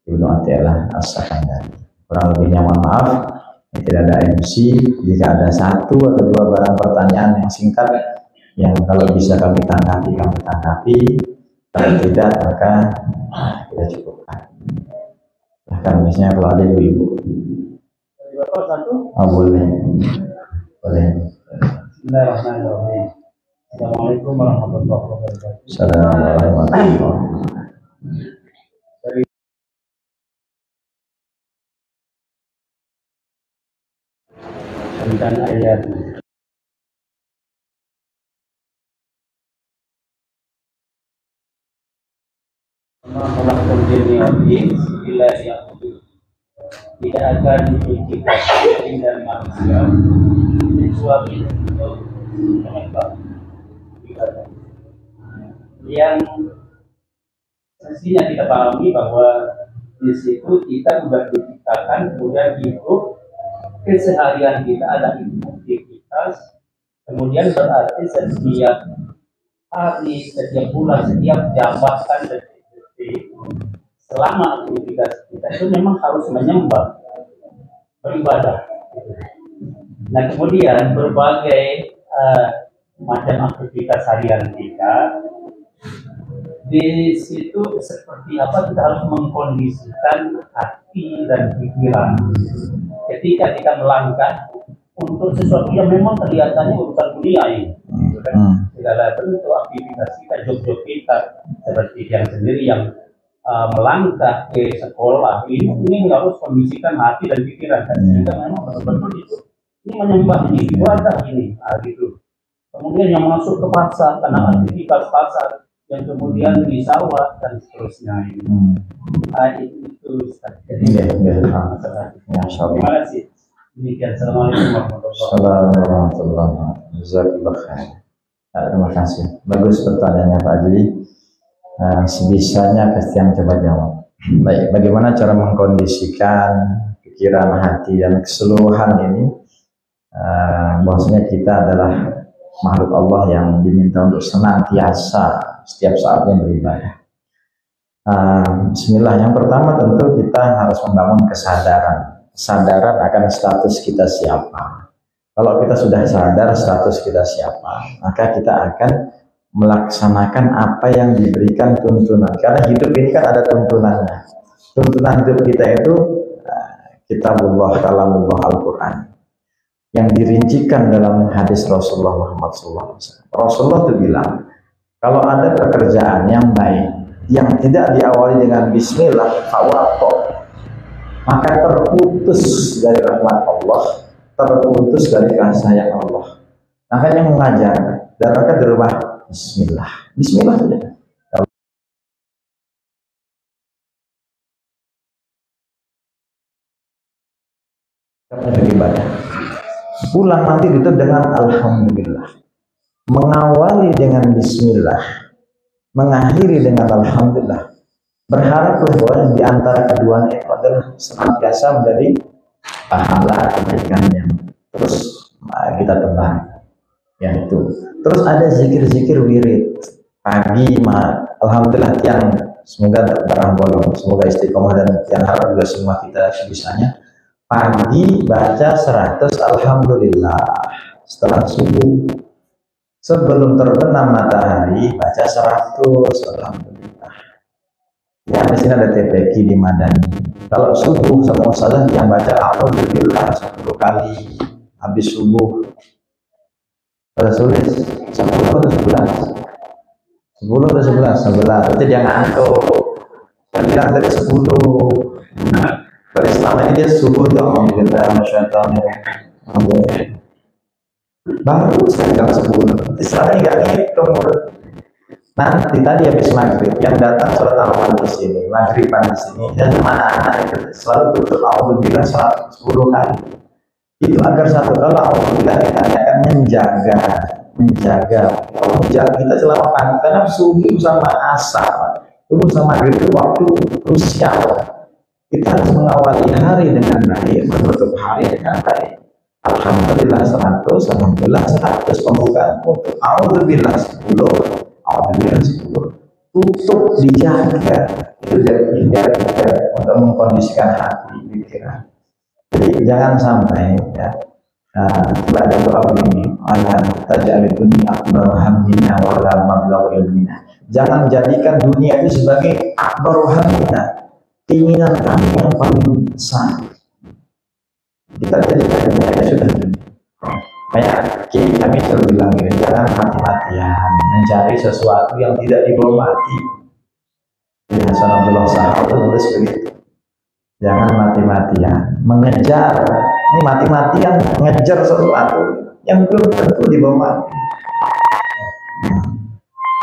Ibnu Athaillah As-Sakandari. Kurang lebihnya mohon maaf, tidak ada MC. Jika ada satu atau dua barang pertanyaan yang singkat yang kalau bisa kami tanggapi, kalau tidak maka kita cukupkan. Bahkan misalnya kalau ada ibu-ibu, boleh. Bismillahirrahmanirrahim. Assalamualaikum warahmatullahi wabarakatuh. Assalamualaikum. Tentang ayat tidak akan diciptakan dari manusia kecuali untuk menyembah ibadah. Yang mestinya kita pahami bahwa di situ kita sudah diciptakan, kemudian hidup keseharian kita ada aktivitas, kemudian berarti setiap hari, setiap bulan, setiap jabatan, detik selama aktivitas kita itu memang harus menyembah, beribadah. Nah kemudian berbagai macam aktivitas harian kita di situ seperti apa kita harus mengkondisikan hati dan pikiran ketika kita melangkah untuk sesuatu yang memang kelihatannya urusan dunia ini. Segala bentuk aktivitas kita, job-job kita seperti yang sendiri yang melangkah ke sekolah ini harus kondisikan hati dan pikiran kan. Kita memang betul-betul itu ini menyembah ini, ibadah ini, gitu. Kemudian yang masuk ke pasar karena aktivitas pasar, yang kemudian di sawah dan seterusnya ini. Itu terima kasih. Demikian. Assalamualaikum Assalamualaikum warahmatullahi. Terima kasih. Bagus pertanyaannya Pak Haji. Sebisanya Kristian coba jawab. Baik, bagaimana cara mengkondisikan pikiran, hati dan keseluruhan ini? Bahwasanya kita adalah makhluk Allah yang diminta untuk senantiasa setiap saatnya beribadah. Bismillah. Yang pertama tentu kita harus membangun kesadaran akan status kita siapa. Kalau kita sudah sadar status kita siapa, maka kita akan melaksanakan apa yang diberikan tuntunan. Karena hidup ini kan ada tuntunannya. Tuntunan hidup kita itu kitabullah, kalamullah, Al-Quran yang dirincikan dalam hadis Rasulullah Muhammad SAW. Rasulullah itu bilang, kalau ada pekerjaan yang baik yang tidak diawali dengan bismillah, fawato, maka terputus dari rahmat Allah, terputus dari kasih sayang Allah. Makanya mengajar dan maka di rumah bismillah, bismillah saja. Beribadah. Pulang nanti ditutup dengan alhamdulillah. Mengawali dengan bismillah, mengakhiri dengan alhamdulillah. Berharaplah bahwa di antara keduanya itu adalah senantiasa menjadi pahala kebaikan yang terus kita tebar. Yang itu. Terus ada zikir-zikir wirid pagi, alhamdulillah tiang, semoga terambol, semoga istiqomah dan tiang harap juga semua kita sebisanya. Pagi baca 100 alhamdulillah setelah subuh. Sebelum terbenam matahari baca 100 alhamdulillah. Ya, di sini ada TPQ di Madani. Kalau subuh sama ustazah yang baca alhamdulillah 10 kali habis subuh. Pada tulis 10 atau 11? 10 atau 11? 11. Berarti dia ngantuk. Saya bilang tadi 10. Pada selama ini dia subuh tuh alhamdulillah masyaallah. Baru saya bilang 10. Sekarang nggak ngitung. Nanti tadi habis maghrib yang datang sholat awal di sini, maghriban di sini, dan mana-mana selalu tutup alhamdulillah 10 kali. Itu agar satu kalau alhamdulillah kita akan menjaga kita selama pagi, karena subuh sama asar, subuh sama maghrib itu waktu krusial. Kita harus mengawali hari dengan baik, menutup hari dengan baik. Alhamdulillah 100, alhamdulillah 100 pembukaan untuk alhamdulillah 10, alhamdulillah 10. Tutup dijaga, itu jadi untuk mengkondisikan hati pikiran. Jadi jangan sampai ya ada doa begini, ala taj'al dunya akbar hammina wa la mablagh ilmina. Jangan jadikan dunia itu sebagai akbar hammina, keinginan kami yang paling besar. Kita jadikan dunia sudah kayak kami selalu bilang ini, jangan mati-matian mencari sesuatu yang tidak dibawa mati. Hasan Abdullah Sahab tulis begitu. Jangan mati-matian mengejar, ini mati-matian mengejar sesuatu yang belum tentu dibawa mati.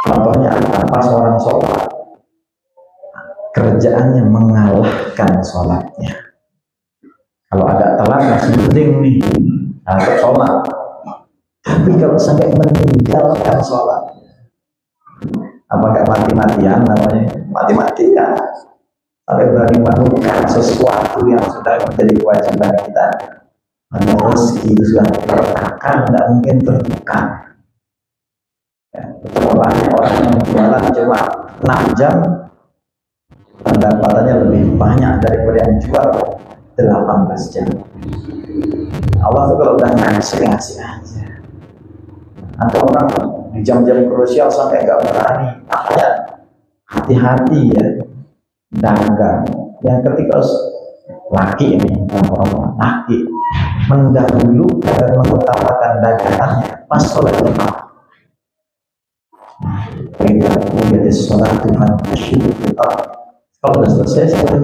Contohnya apa, seorang sholat kerjaannya mengalahkan sholatnya. Kalau agak telat masih penting nih untuk sholat, tapi kalau sampai meninggalkan sholat, apa nggak mati-matian namanya? Mati-matian sampai berani melakukan sesuatu yang sudah menjadi kewajiban kita. Rezeki itu sudah tertekan, tidak mungkin tertekan. Ya, banyak orang yang jualan cuma 6 jam, pendapatannya lebih banyak daripada yang jual 18 jam. Allah tuh kalau udah ngasih aja. Ada orang di jam-jam krusial sampai nggak berani. Makanya hati-hati ya dagang. Yang ketika laki ini orang laki mendahulukan dan mengutamakan dagangannya pas sholat Jumat. Jadi sholat Tuhan bersyukur. Kalau sudah selesai sholat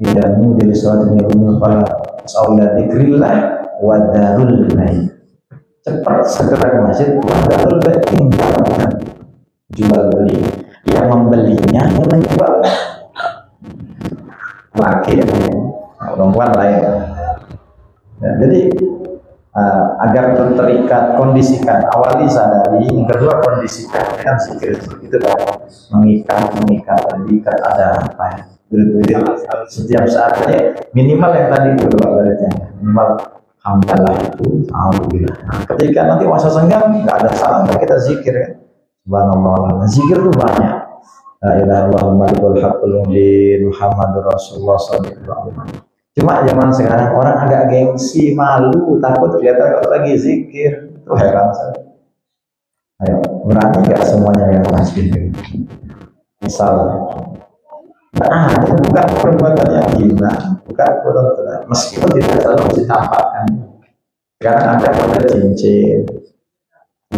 tidak mungkin sholat ini pada sholat dikrillah wadarul lain. Cepat segera ke masjid, wadarul lain tinggalkan jual beli. Yang membelinya yang menjual laki perempuan lain. Ya, jadi agar terikat, kondisikan, awali sadari, yang kedua kondisikan kan zikir itu mengikat ada apa ya, setiap saat ya, minimal yang tadi itu minimal hamdalah itu alhamdulillah. Nah, ketika nanti masa senggang nggak ada salam kita zikir ya, subhanallah. Zikir itu banyak. La ilaha illallah malikul haqqul mubin Muhammadur Rasulullah sallallahu alaihi wasallam. Cuma zaman sekarang orang agak gengsi, malu, takut kelihatan kalau lagi zikir. Itu heran saya. Ayo, berani gak semuanya yang masjid? Misalnya, itu bukan perbuatan yang gila, bukan perbuatan, meskipun tidak selalu ditampakkan. Sekarang ada pada cincin,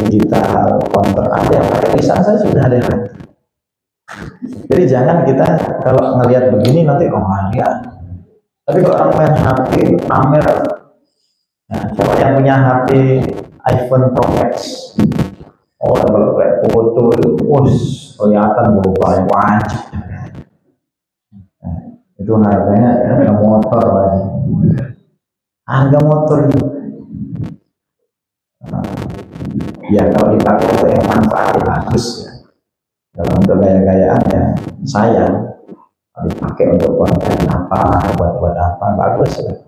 digital, konter, ada yang pakai lisan saya sudah ada. Jadi jangan kita kalau ngelihat begini nanti ya. Tapi kalau orang main HP pamer, nah, siapa yang punya HP iPhone Pro Max, kalau kayak foto itu, kelihatan berubah yang wajib. Nah, itu harganya harga motor lagi. Harga motor itu. Nah, ya kalau dipakai untuk yang manfaatnya bagus ya. Kalau untuk gaya-gayaan ya sayang. Dipakai untuk konten apa, buat apa, bagus ya.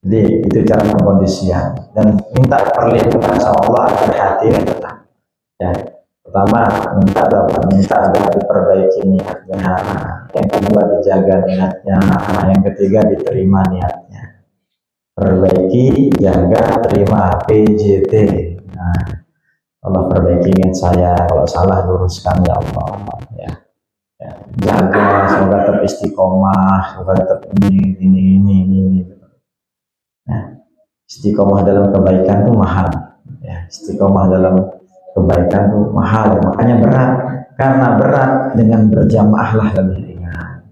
Jadi itu cara pengkondisian dan minta perlindungan sama Allah agar hati tetap. Ya, pertama minta agar diperbaiki niatnya, yang kedua dijaga niatnya, yang ketiga diterima niatnya. Perbaiki, jaga, terima, PJT. Nah, Allah perbaiki niat saya, kalau salah luruskan ya Allah. Ya. Jaga semoga tetap istiqomah, semoga tetap ini. Nah, istiqomah dalam kebaikan itu mahal. Ya, istiqomah dalam kebaikan itu mahal, makanya berat. Karena berat dengan berjamaah lah lebih ringan.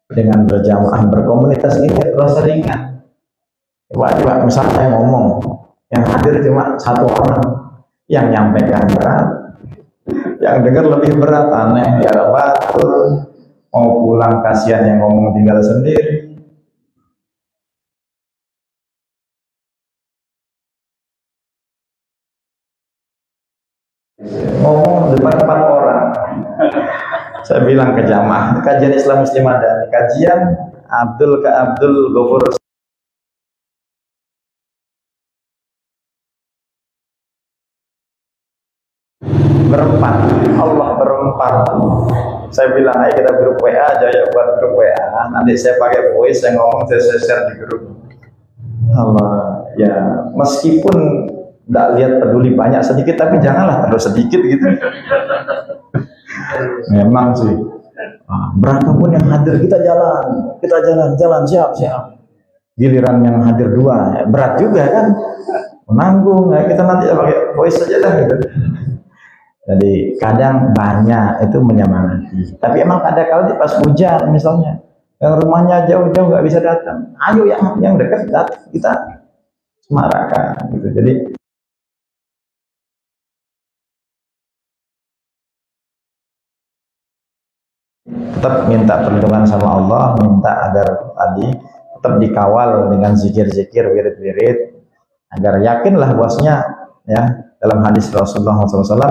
Dengan berjamaah berkomunitas ini terasa ringan. Coba misalnya saya ngomong, yang hadir cuma 1 orang, yang nyampaikan berat. Yang dengar lebih berat, aneh, ya batul. Mau pulang kasihan yang ngomong tinggal sendiri. Ngomong depan 4 orang. Saya bilang ke jamaah, kajian Islam Muslim ada, kajian Abdul Ghafur berempat, Allah berempat. Saya bilang, ayo kita grup WA aja ya, buat grup WA. Nanti saya pakai voice, saya ngomong, saya share di grup. Allah, ya meskipun tidak lihat peduli banyak sedikit, tapi janganlah terlalu sedikit gitu. Memang sih, berapapun yang hadir kita jalan, siap. Giliran yang hadir 2, berat juga kan, menanggung. Kita nanti pakai voice saja dah gitu. Jadi kadang banyak itu menyemangati, tapi emang ada kali pas hujan misalnya, yang rumahnya jauh-jauh nggak bisa datang, ayo yang dekat datang, kita semarakan gitu. Jadi tetap minta perlindungan sama Allah, minta agar tadi tetap dikawal dengan zikir-zikir, wirid-wirid, agar yakinlah bahwasanya ya dalam hadis Rasulullah SAW,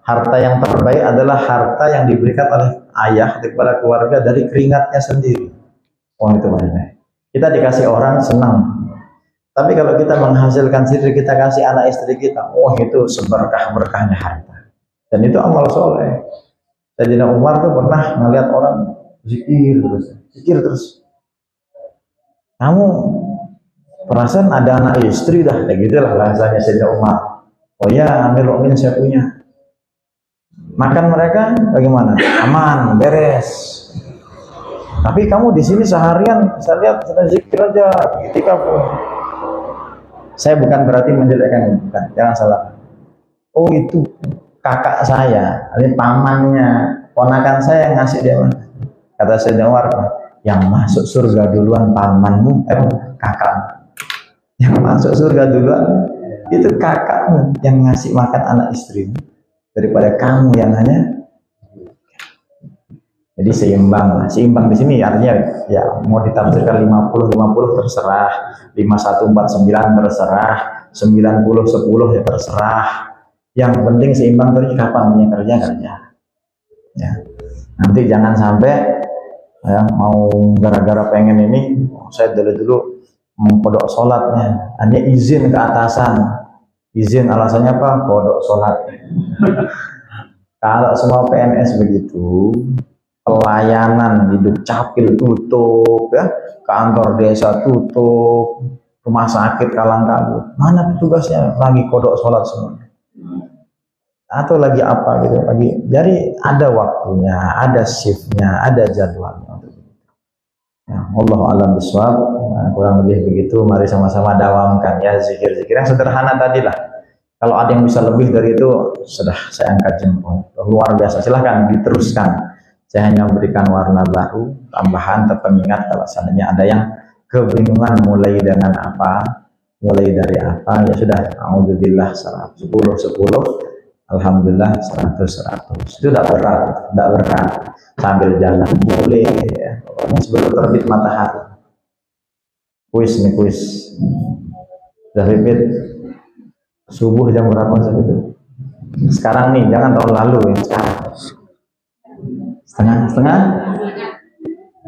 harta yang terbaik adalah harta yang diberikan oleh ayah kepada keluarga dari keringatnya sendiri. Oh itu banyak. Kita dikasih orang senang. Tapi kalau kita menghasilkan sendiri, kita kasih anak istri kita, oh itu seberkah-berkahnya harta. Dan itu amal soleh. Sayyidina Umar tuh pernah melihat orang zikir terus. Kamu perasaan ada anak istri dah, kayak gitulah bahasanya Sayyidina Umar. Oh ya, Amirul Mukminin saya punya. Makan mereka bagaimana? Aman, beres. Tapi kamu di sini seharian, saya lihat sudah zikir aja, ketika pun. Saya bukan berarti menjelekkan, bukan, jangan salah. Oh itu kakak saya, ini pamannya, ponakan saya yang ngasih dia. Kata Sayyidina Umar, yang masuk surga duluan pamanmu, kakak. Yang masuk surga duluan itu kakakmu yang ngasih makan anak istrimu, daripada kamu yang hanya. Jadi seimbang lah. Seimbang di sini artinya ya mau ditafsirkan 50-50 terserah, 51-49 terserah, 90-10 ya terserah. Yang penting seimbang terus, kapan punya kerja. Ya. Nanti jangan sampai ya, mau gara-gara pengen ini, saya dulu mengkodok sholatnya, hanya izin ke atasan. Izin alasannya apa? Kodok sholat. Kalau semua PNS begitu, pelayanan hidup capil tutup, ya, kantor desa tutup, rumah sakit kalang-kabut, mana petugasnya lagi kodok sholat semua, atau lagi apa gitu lagi. Jadi ada waktunya, ada shiftnya, ada jadwalnya. Ya, Allah alam biswab. Nah, kurang lebih begitu. Mari sama-sama dawamkan ya zikir-zikir yang sederhana tadi lah. Kalau ada yang bisa lebih dari itu, sudah saya angkat jempol, luar biasa. Silahkan diteruskan. Saya hanya memberikan warna baru, tambahan, terpengingat kalau seandainya ada yang kebingungan mulai dengan apa, mulai dari apa, ya sudah. Alhamdulillah 10 Alhamdulillah 100. Itu tidak berat, sambil jalan boleh ya. Pokoknya sebelum terbit matahari. Kuis. Sudah repeat. Subuh jam berapa itu? Sekarang nih, jangan tahun lalu ya. Sekarang. Setengah?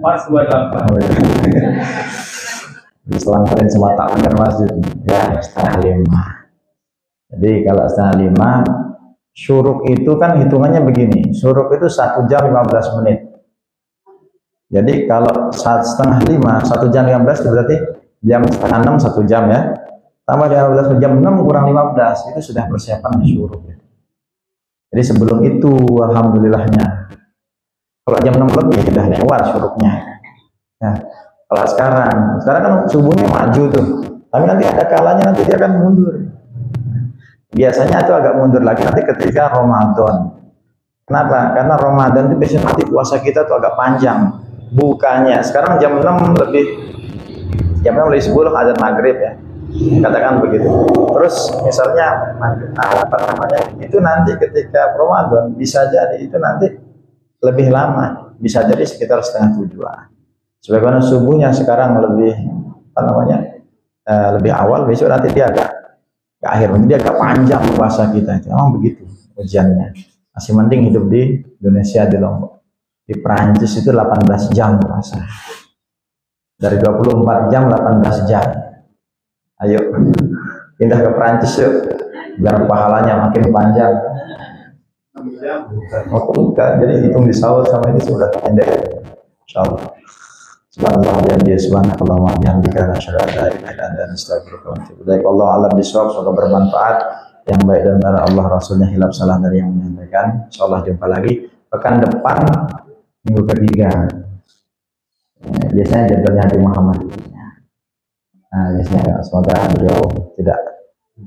Pas 28. Oh, iya. Selangkarin semua takbir masjid. Ya, 4:30. Jadi kalau 4:30, syuruk itu kan hitungannya begini. Syuruk itu 1 jam 15 menit. Jadi kalau 4:30, 1 jam 15 itu berarti jam 5:30 1 jam ya. Tambah 15 jam 6 kurang 15, itu sudah persiapan syuruk. Jadi sebelum itu alhamdulillahnya. Kalau jam 6 lebih sudah lewat syuruknya. Nah, kalau sekarang kan subuhnya maju tuh. Tapi nanti ada kalanya nanti dia akan mundur. Biasanya itu agak mundur lagi nanti ketika Ramadan. Kenapa? Karena Ramadan itu biasanya nanti puasa kita tuh agak panjang. Bukannya sekarang jam 6 lebih 10 azan maghrib ya. Katakan begitu. Terus misalnya apa namanya? Itu nanti ketika Ramadan bisa jadi itu nanti lebih lama, bisa jadi sekitar 6:30. Sebagaimana subuhnya sekarang lebih lebih awal, besok nanti dia agak ke akhir, dia agak panjang puasa kita. Itu memang begitu ujiannya. Masih mending hidup di Indonesia, di Lombok. Di Perancis itu 18 jam puasa. Dari 24 jam 18 jam. Ayo pindah ke Perancis yuk, biar pahalanya makin panjang. Jadi hitung di sahur sama ini sudah pendek. Insyaallah. Subhanallah wa bihamdihi subhanakallahumma wa bihamdika asyhadu an la ilaha illa anta astaghfiruka wa atubu ilaik. Wallahu a'lam bishawab. Semoga bermanfaat. Yang baik dan benar Allah Rasulnya, hilaf salah dari yang menyampaikan. Insyaallah jumpa lagi pekan depan minggu ketiga. Biasanya jadwalnya Habib Muhammad. Nah, biasanya semoga beliau tidak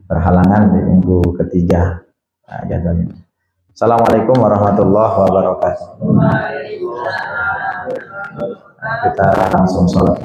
berhalangan di minggu ketiga. Nah, jadwalnya. Assalamualaikum warahmatullahi wabarakatuh. Kita langsung sholat.